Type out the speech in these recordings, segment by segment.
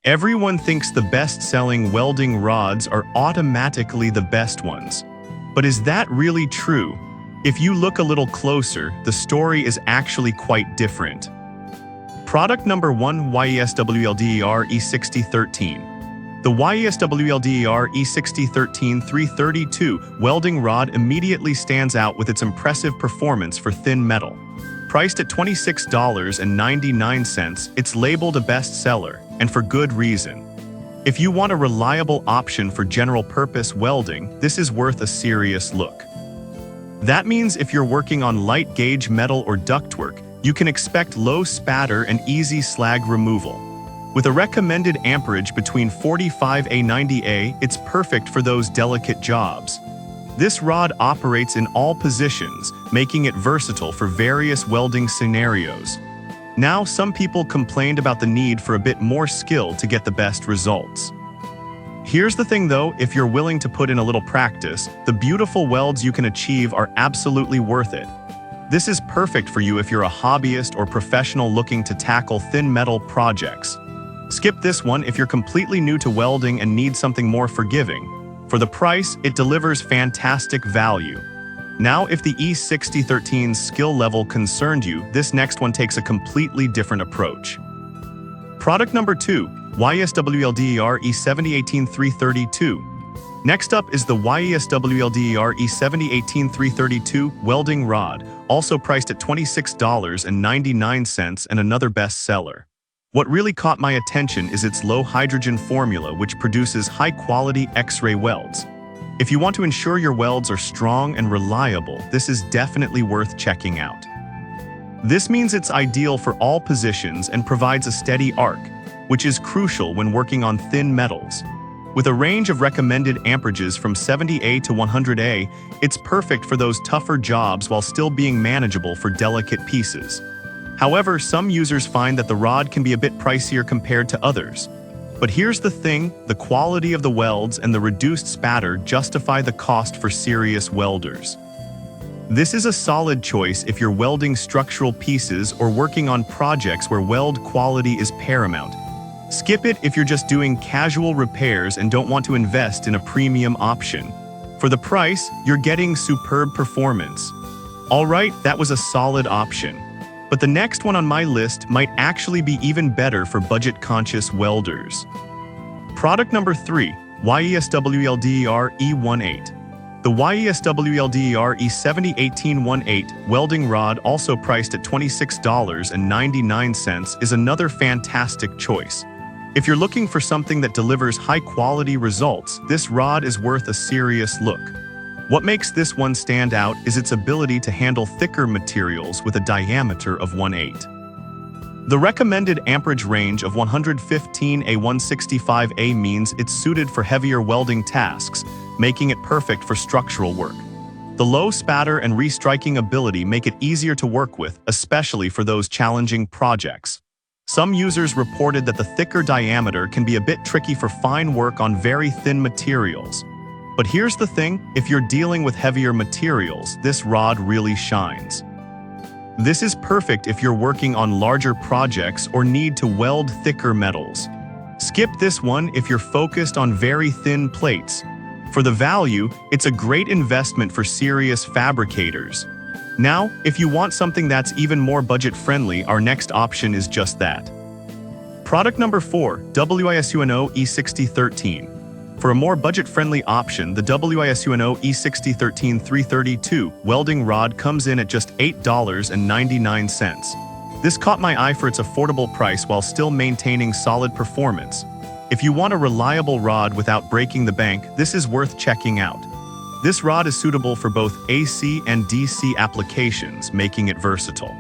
Everyone thinks the best-selling welding rods are automatically the best ones. But is that really true? If you look a little closer, the story is actually quite different. Product number 1, YESWLDER E6013. The YESWLDER E6013 332 welding rod immediately stands out with its impressive performance for thin metal. Priced at $26.99, it's labeled a bestseller, and for good reason. If you want a reliable option for general-purpose welding, this is worth a serious look. That means if you're working on light-gauge metal or ductwork, you can expect low spatter and easy slag removal. With a recommended amperage between 45A-90A, it's perfect for those delicate jobs. This rod operates in all positions, making it versatile for various welding scenarios. Now, some people complained about the need for a bit more skill to get the best results. Here's the thing though, if you're willing to put in a little practice, the beautiful welds you can achieve are absolutely worth it. This is perfect for you if you're a hobbyist or professional looking to tackle thin metal projects. Skip this one if you're completely new to welding and need something more forgiving. For the price, it delivers fantastic value. Now, if the E6013's skill level concerned you, this next one takes a completely different approach. Product number 2, YESWLDER E7018 332. Next up is the YESWLDER E7018 332 welding rod, also priced at $26.99 and another bestseller. What really caught my attention is its low hydrogen formula, which produces high-quality X-ray welds. If you want to ensure your welds are strong and reliable, this is definitely worth checking out. This means it's ideal for all positions and provides a steady arc, which is crucial when working on thin metals. With a range of recommended amperages from 70A to 100A, it's perfect for those tougher jobs while still being manageable for delicate pieces. However, some users find that the rod can be a bit pricier compared to others. But here's the thing, the quality of the welds and the reduced spatter justify the cost for serious welders. This is a solid choice if you're welding structural pieces or working on projects where weld quality is paramount. Skip it if you're just doing casual repairs and don't want to invest in a premium option. For the price, you're getting superb performance. Alright, that was a solid option. But the next one on my list might actually be even better for budget-conscious welders. Product number 3, YESWLDER E18. The YESWLDER E7018-18 welding rod, also priced at $26.99, is another fantastic choice. If you're looking for something that delivers high-quality results, this rod is worth a serious look. What makes this one stand out is its ability to handle thicker materials with a diameter of 1/8. The recommended amperage range of 115A-165A means it's suited for heavier welding tasks, making it perfect for structural work. The low spatter and restriking ability make it easier to work with, especially for those challenging projects. Some users reported that the thicker diameter can be a bit tricky for fine work on very thin materials. But here's the thing, if you're dealing with heavier materials, this rod really shines. This is perfect if you're working on larger projects or need to weld thicker metals. Skip this one if you're focused on very thin plates. For the value, it's a great investment for serious fabricators. Now, if you want something that's even more budget-friendly, our next option is just that. Product number 4, WISUNO E6013. For a more budget-friendly option, the WISUNO E6013 332 welding rod comes in at just $8.99. This caught my eye for its affordable price while still maintaining solid performance. If you want a reliable rod without breaking the bank, this is worth checking out. This rod is suitable for both AC and DC applications, making it versatile.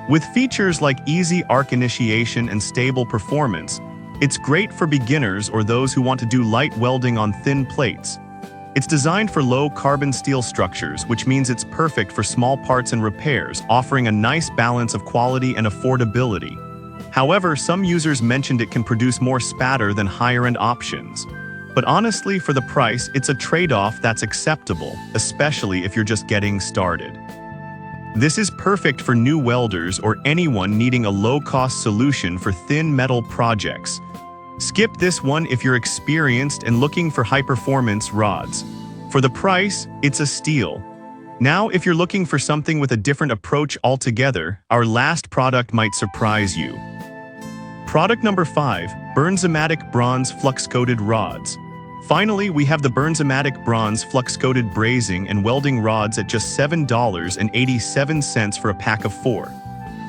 With features like easy arc initiation and stable performance, it's great for beginners or those who want to do light welding on thin plates. It's designed for low-carbon steel structures, which means it's perfect for small parts and repairs, offering a nice balance of quality and affordability. However, some users mentioned it can produce more spatter than higher-end options. But honestly, for the price, it's a trade-off that's acceptable, especially if you're just getting started. This is perfect for new welders or anyone needing a low-cost solution for thin metal projects. Skip this one if you're experienced and looking for high-performance rods. For the price, it's a steal. Now, if you're looking for something with a different approach altogether, our last product might surprise you. Product number 5, Bernzomatic Bronze Flux-Coated Rods. Finally, we have the Bernzomatic Bronze Flux-Coated Brazing and Welding Rods at just $7.87 for a pack of 4.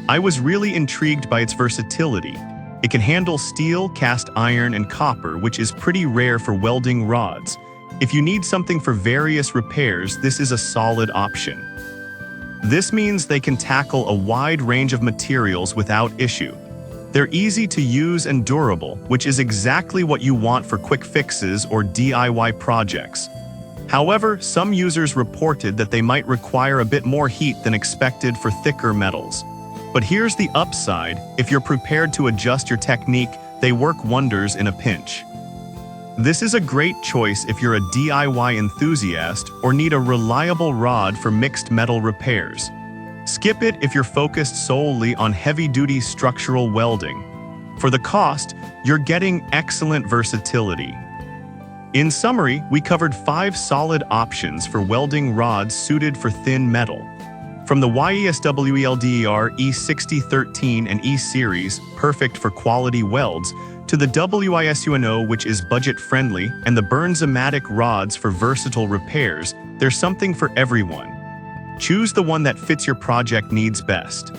I was really intrigued by its versatility. It can handle steel, cast iron, and copper, which is pretty rare for welding rods. If you need something for various repairs, this is a solid option. This means they can tackle a wide range of materials without issue. They're easy to use and durable, which is exactly what you want for quick fixes or DIY projects. However, some users reported that they might require a bit more heat than expected for thicker metals. But here's the upside: if you're prepared to adjust your technique, they work wonders in a pinch. This is a great choice if you're a DIY enthusiast or need a reliable rod for mixed metal repairs. Skip it if you're focused solely on heavy-duty structural welding. For the cost, you're getting excellent versatility. In summary, we covered 5 solid options for welding rods suited for thin metal. From the YESWELDER E6013 and E-Series, perfect for quality welds, to the WISUNO, which is budget-friendly, and the Bernzomatic rods for versatile repairs, there's something for everyone. Choose the one that fits your project needs best.